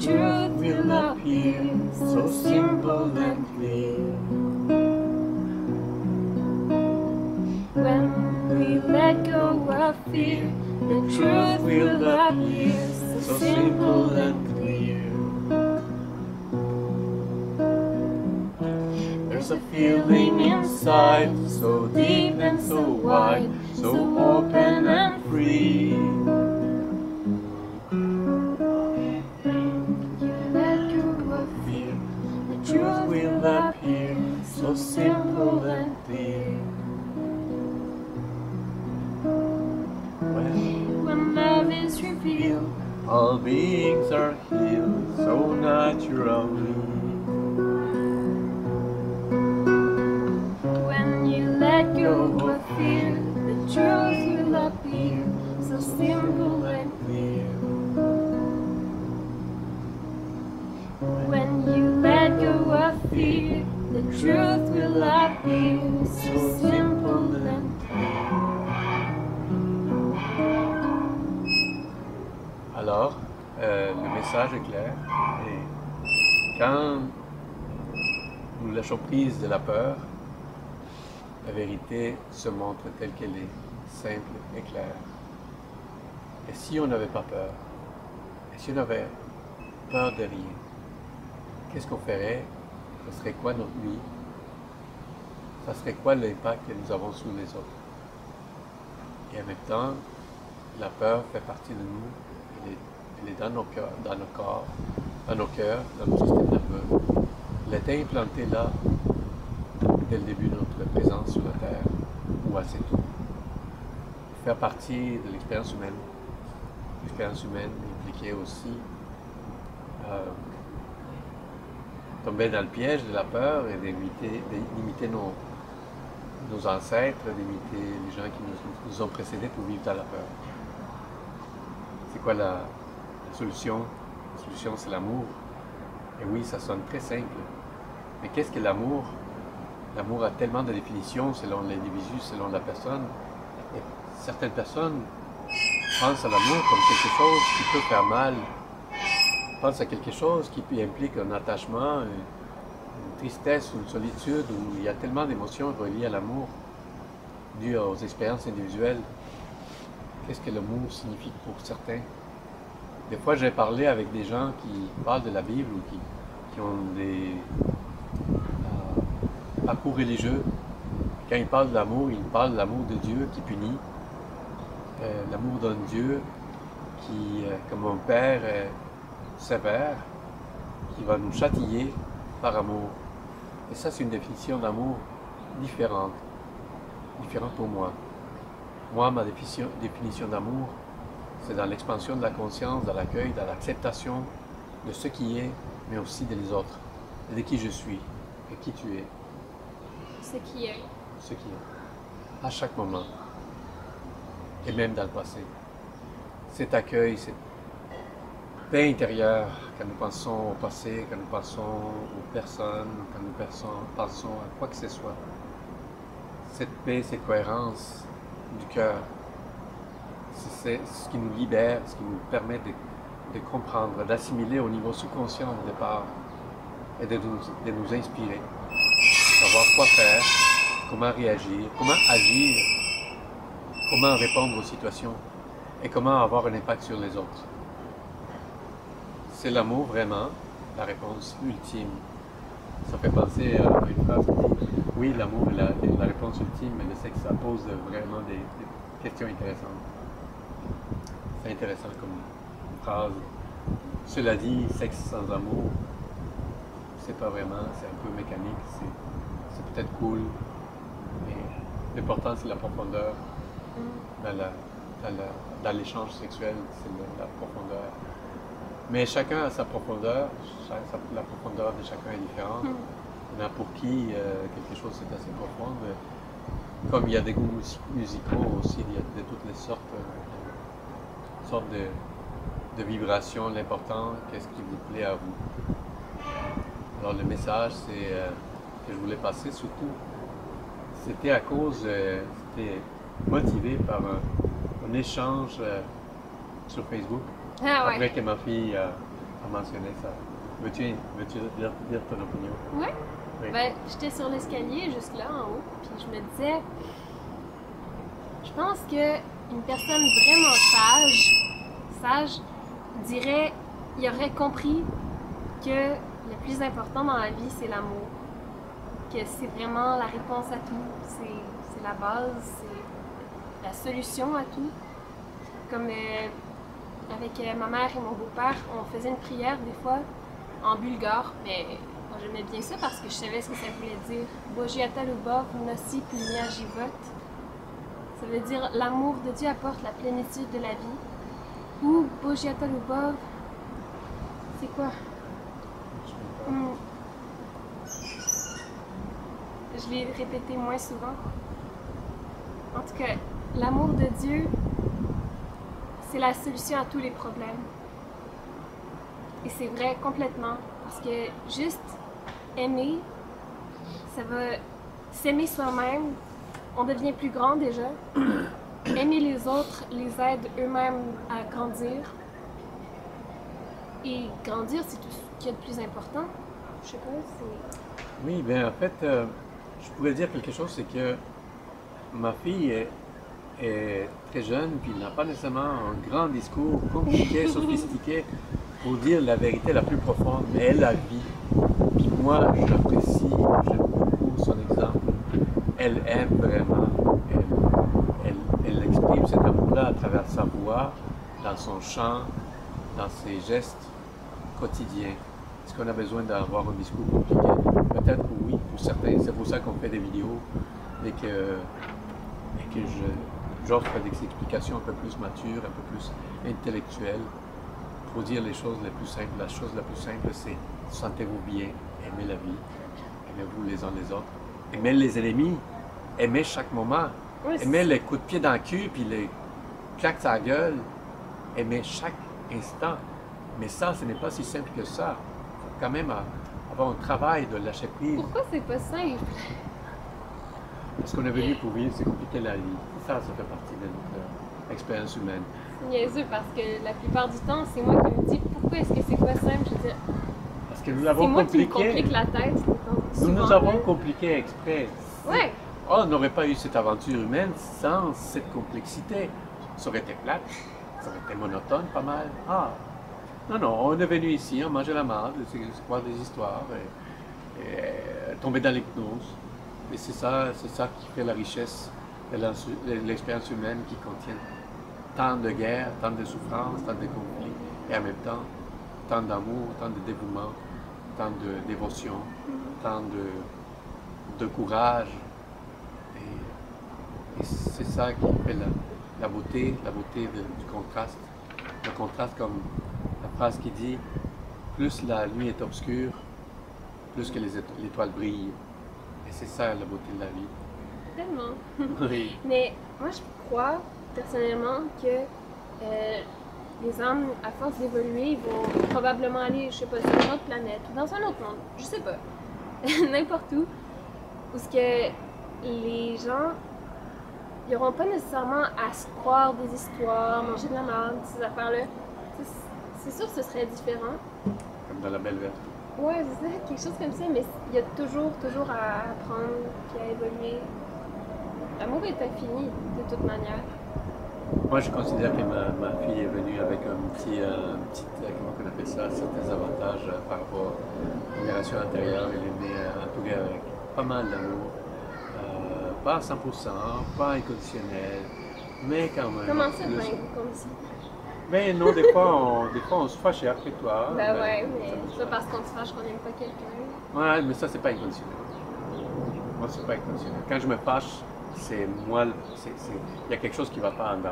truth will appear, so simple and clear. When we let go of fear, the truth will appear, so simple and clear. There's a feeling inside, so deep and so wide, so open and free. You let go of fear, the truth will appear, so simple and clear. When love is revealed, all beings are healed, so naturally. When you let go of fear, the truth will appear, so simple and clear. When you let go of fear, the truth will appear, so simple and clear. Alors, le message est clair. Et quand nous lâchons prise de la peur, la vérité se montre telle qu'elle est, simple et claire. Et si on n'avait pas peur, et si on avait peur de rien, qu'est-ce qu'on ferait? Ce serait quoi notre vie? Ça serait quoi l'impact que nous avons sur les autres? Et en même temps, la peur fait partie de nous. Elle est dans nos cœurs, dans nos corps, dans nos cœurs, dans notre système nerveux. Elle était implantée là dès le début de notre présence sur la Terre, ou assez tôt. Elle fait partie de l'expérience humaine. L'expérience humaine impliquait aussi tomber dans le piège de la peur et d'imiter nos ancêtres, d'imiter les gens qui nous ont précédés pour vivre dans la peur. C'est quoi la solution? La solution, c'est l'amour. Et oui, ça sonne très simple. Mais qu'est-ce que l'amour? L'amour a tellement de définitions selon l'individu, selon la personne. Et certaines personnes pensent à l'amour comme quelque chose qui peut faire mal. Pensent à quelque chose qui implique un attachement, une tristesse, une solitude, où il y a tellement d'émotions reliées à l'amour, dues aux expériences individuelles. Qu'est-ce que l'amour signifie pour certains? Des fois, j'ai parlé avec des gens qui parlent de la Bible ou qui ont des parcours religieux. Quand ils parlent de l'amour, ils parlent de l'amour de Dieu qui punit, l'amour d'un Dieu qui, comme un père sévère, qui va nous châtier par amour. Et ça, c'est une définition d'amour différente pour moi. Moi, ma définition d'amour, c'est dans l'expansion de la conscience, dans l'accueil, dans l'acceptation de ce qui est, mais aussi des autres, et de qui je suis, et qui tu es. Ce qui est. Ce qui est. À chaque moment, et même dans le passé. Cet accueil, cette paix intérieure, quand nous pensons au passé, quand nous pensons aux personnes, quand nous pensons à quoi que ce soit. Cette paix, cette cohérence du cœur, c'est ce qui nous libère, ce qui nous permet de comprendre, d'assimiler au niveau sous-conscient au départ et de nous inspirer, savoir quoi faire, comment réagir, comment agir, comment répondre aux situations et comment avoir un impact sur les autres. C'est l'amour vraiment la réponse ultime. Ça fait penser à une phrase qui dit « Oui, l'amour est la réponse ultime, mais le sexe, ça pose vraiment des questions intéressantes. » C'est intéressant comme phrase. Cela dit, sexe sans amour, c'est pas vraiment, c'est un peu mécanique, c'est peut-être cool, mais l'important c'est la profondeur dans l'échange sexuel, c'est la profondeur. Mais chacun a sa profondeur, la profondeur de chacun est différente. Il y en a pour qui quelque chose c'est assez profond, comme il y a des goûts musicaux aussi, il y a de toutes les sortes de vibrations. L'important, qu'est-ce qui vous plaît à vous. Alors le message que je voulais passer surtout, c'était à cause, c'était motivé par un échange sur Facebook. Ah ouais. Après que ma fille as mentionné ça. Veux-tu dire ton opinion? Ouais. Oui. Ben, j'étais sur l'escalier juste là en haut, puis je me disais, je pense que une personne vraiment sage, dirait, il aurait compris que le plus important dans la vie, c'est l'amour. Que c'est vraiment la réponse à tout, c'est la base, c'est la solution à tout. Comme avec ma mère et mon beau-père, on faisait une prière des fois en bulgare, mais moi j'aimais bien ça parce que je savais ce que ça voulait dire. Bojiata Lubov, Nosi Punya Jivot. Ça veut dire l'amour de Dieu apporte la plénitude de la vie. Ou Bojiata Lubov, c'est quoi? Je l'ai répété moins souvent. En tout cas, l'amour de Dieu, c'est la solution à tous les problèmes. Et c'est vrai complètement, parce que juste aimer, ça va s'aimer soi-même, on devient plus grand déjà. Aimer les autres les aide eux-mêmes à grandir. Et grandir, c'est tout ce qu'il y a de plus important. Je sais pas, c'est... Oui, bien en fait, je pourrais dire quelque chose, c'est que ma fille est très jeune, puis n'a pas nécessairement un grand discours compliqué, sophistiqué, pour dire la vérité la plus profonde, mais elle la vit. Puis moi, j'apprécie, j'aime beaucoup son exemple. Elle aime vraiment, elle exprime cet amour-là à travers sa voix, dans son chant, dans ses gestes quotidiens. Est-ce qu'on a besoin d'avoir un discours compliqué? Peut-être que oui, pour certains. C'est pour ça qu'on fait des vidéos et que j'offre des explications un peu plus matures, un peu plus intellectuelles pour dire les choses les plus simples. La chose la plus simple, c'est sentez-vous bien, aimez la vie, aimez-vous les uns les autres, aimez les ennemis, aimez chaque moment, Oui, aimez les coups de pied dans le cul puis les claques à la gueule, aimez chaque instant. Mais ça, ce n'est pas si simple que ça. Il faut quand même avoir un travail de lâcher prise. Pourquoi c'est pas simple? Parce qu'on est venu pour vivre, c'est compliqué la vie. Ça fait partie de notre expérience humaine. C'est niaiseux parce que la plupart du temps, c'est moi qui me dis pourquoi est-ce que c'est pas simple? Je veux dire, Parce que nous c'est l'avons moi qui me compliqué. complique la tête. Nous souvent, avons là. compliqué exprès. Ouais. Oh, on n'aurait pas eu cette aventure humaine sans cette complexité. Ça aurait été plate, ça aurait été monotone pas mal. Ah, non, on est venu ici, on mangeait la marde, c'est croire des histoires, et tomber dans l'hypnose. Et c'est ça qui fait la richesse de l'expérience humaine qui contient tant de guerres, tant de souffrances, tant de conflits, et en même temps, tant d'amour, tant de dévouement, tant de dévotion, tant de courage. Et c'est ça qui fait la beauté du contraste. Le contraste comme la phrase qui dit « Plus la nuit est obscure, plus que l'étoile brille ». Et c'est ça la beauté de la vie. Tellement. Oui. Mais moi, je crois personnellement que les âmes, à force d'évoluer, vont probablement aller, je sais pas, sur une autre planète ou dans un autre monde, je sais pas, n'importe où, où ce que les gens, ils n'auront pas nécessairement à se croire des histoires, manger de la merde, ces affaires-là. C'est sûr que ce serait différent. Comme dans la belle vertu. Ouais, c'est ça, quelque chose comme ça, mais il y a toujours à apprendre puis à évoluer. L'amour est infini, de toute manière. Moi, je considère que ma fille est venue avec un petit comment on appelle ça, certains avantages par rapport à une relation antérieure. Elle est née entourée avec pas mal d'amour. Pas à 100%, pas inconditionnel, mais quand même. Comment ça, comme ça? Mais non, des fois on se fâche après toi. Ben ouais, mais c'est pas parce qu'on se fâche qu'on n'aime pas quelqu'un. Ouais, mais ça, c'est pas inconditionnel. Moi, c'est pas inconditionnel. Quand je me fâche, c'est moi, il y a quelque chose qui va pas en moi.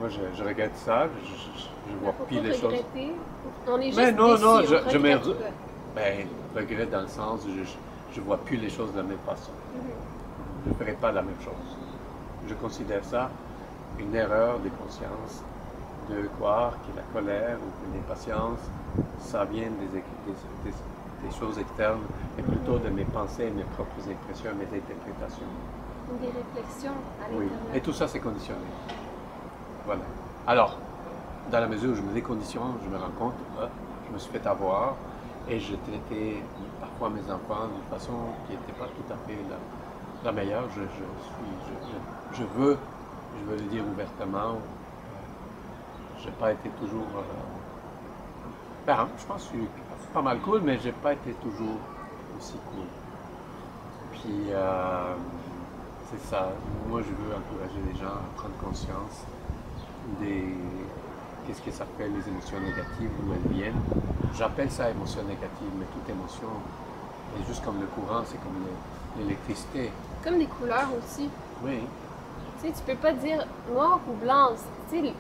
Moi, je regrette ça, je vois pire les choses. On est juste Mais non, déçus, non, on je me regrette pas. ben, regrette dans le sens, je vois plus les choses de la même façon. Je ne ferai pas la même chose. Je considère ça une erreur de conscience de croire que la colère ou que l'impatience, ça vient des choses externes, mais plutôt de mes pensées, mes propres impressions, mes interprétations. Des réflexions à Oui, l'intérieur. et tout ça, c'est conditionné. Voilà. Alors, dans la mesure où je me déconditionne, je me rends compte, je me suis fait avoir et je traitais parfois mes enfants d'une façon qui n'était pas tout à fait la meilleure. Je veux le dire ouvertement, j'ai pas été toujours... je pense que je suis pas mal cool, mais j'ai pas été toujours aussi cool. Puis, c'est ça. Moi, je veux encourager les gens à prendre conscience qu'est-ce que ça fait les émotions négatives, d'où elles viennent. J'appelle ça émotion négative, mais toute émotion est juste comme le courant, c'est comme l'électricité. Comme des couleurs aussi. Oui. Tu sais, tu peux pas dire noir ou blanc. Tu sais,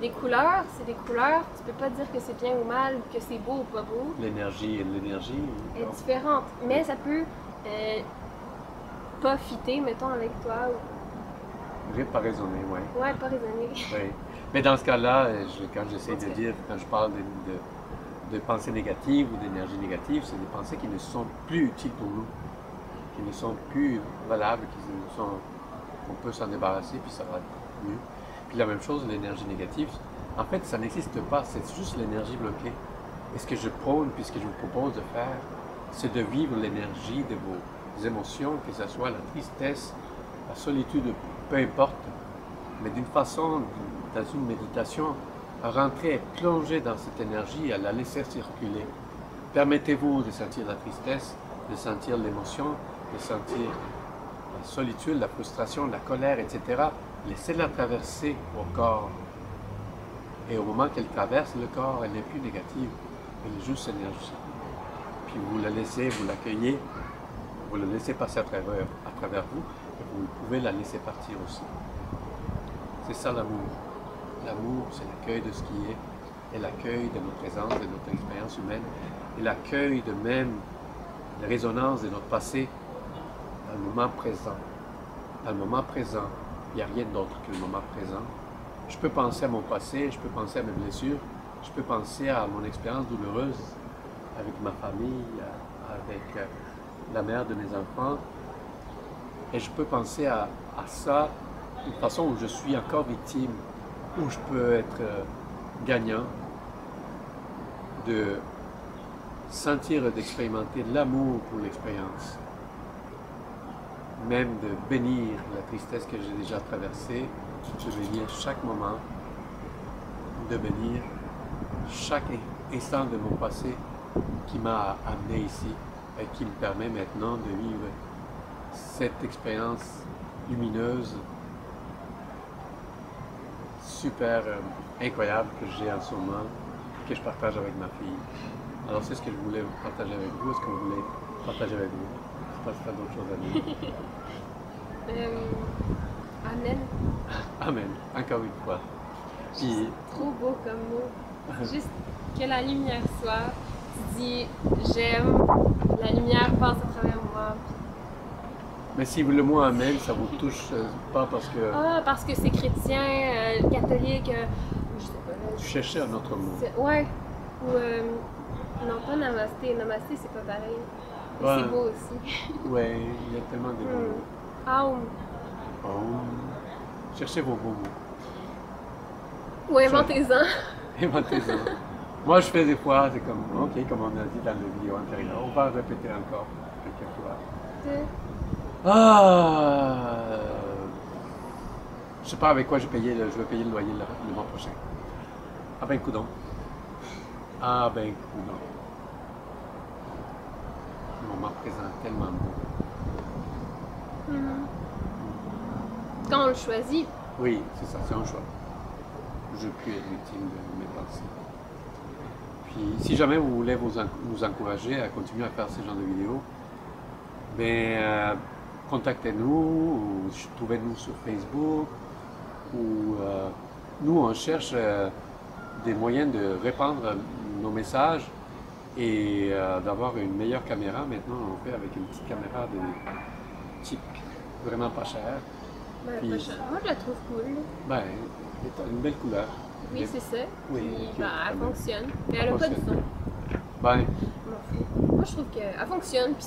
les couleurs, c'est des couleurs. Tu peux pas dire que c'est bien ou mal, que c'est beau ou pas beau. L'énergie est différente. Mais ça peut pas fitter, mettons, avec toi. Oui, pas raisonner, oui. Ouais, pas raisonner. Oui. Mais dans ce cas-là, quand j'essaie de dire, quand je parle de pensées négatives ou d'énergie négative, c'est des pensées qui ne sont plus utiles pour nous, qui ne sont plus valables, on peut s'en débarrasser, puis ça va être mieux. Puis la même chose, l'énergie négative, en fait, ça n'existe pas, c'est juste l'énergie bloquée. Et ce que je prône, puis ce que je vous propose de faire, c'est de vivre l'énergie de vos émotions, que ce soit la tristesse, la solitude, peu importe, mais d'une façon, dans une méditation, à rentrer et plonger dans cette énergie, à la laisser circuler. Permettez-vous de sentir la tristesse, de sentir l'émotion, de sentir la solitude, la frustration, la colère, etc. Laissez-la traverser au corps. Et au moment qu'elle traverse le corps, elle n'est plus négative, elle est juste énergie. Puis vous la laissez, vous l'accueillez, vous la laissez passer à travers vous, et vous pouvez la laisser partir aussi. C'est ça l'amour. L'amour, c'est l'accueil de ce qui est, et l'accueil de notre présence, de notre expérience humaine, et l'accueil de même la résonance de notre passé dans le moment présent. Dans le moment présent, il n'y a rien d'autre que le moment présent. Je peux penser à mon passé, je peux penser à mes blessures, je peux penser à mon expérience douloureuse avec ma famille, avec la mère de mes enfants, et je peux penser à ça d'une façon où je suis encore victime, où je peux être gagnant, de sentir, d'expérimenter l'amour pour l'expérience, même de bénir la tristesse que j'ai déjà traversée, de bénir chaque moment, de bénir chaque instant de mon passé qui m'a amené ici et qui me permet maintenant de vivre cette expérience lumineuse, super incroyable que j'ai en ce moment, que je partage avec ma fille. Alors c'est ce que je voulais partager avec vous. Est-ce que vous voulez partager avec vous? Je ne sais pas si tu as d'autres choses à dire. Amen. Amen, encore une fois. Puis, trop beau comme mot. Juste que la lumière soit, tu dis j'aime, la lumière passe à travers moi. mais si le mot Amen, ça vous touche pas parce que... Ah, parce que c'est chrétien, catholique, je sais pas. Tu cherchais un autre mot. Ouais. Ou, non, pas namasté. Namasté, c'est pas pareil. Mais Ouais. c'est beau aussi. Ouais, il y a tellement de beaux mots. Aum. Oh. Cherchez vos beaux mots. Ou inventez-en. Inventez-en. Moi, je fais des fois, c'est comme, ok, comme on a dit dans la vidéo antérieure, on va répéter encore quelques fois. Je sais pas avec quoi je vais payer le loyer le mois prochain. Ah ben, coudonc. Ah ben, coudonc. Le moment présent est tellement beau. Quand on le choisit. Oui, c'est ça, c'est un choix. Je puis être victime de mes pensées. Puis, si jamais vous voulez nous encourager à continuer à faire ce genre de vidéos, ben, contactez-nous, ou trouvez-nous sur Facebook, ou nous, on cherche des moyens de répandre nos messages et d'avoir une meilleure caméra. Maintenant, on fait avec une petite caméra de type vraiment pas cher. Ben, Puis, moi, je la trouve cool. ben, c'est une belle couleur. Oui, c'est ça. Oui, Puis, ok, ben, très elle bien. fonctionne. Mais elle n'a pas de son. Ben, Je m'en fous. Moi, je trouve qu'elle fonctionne. Puis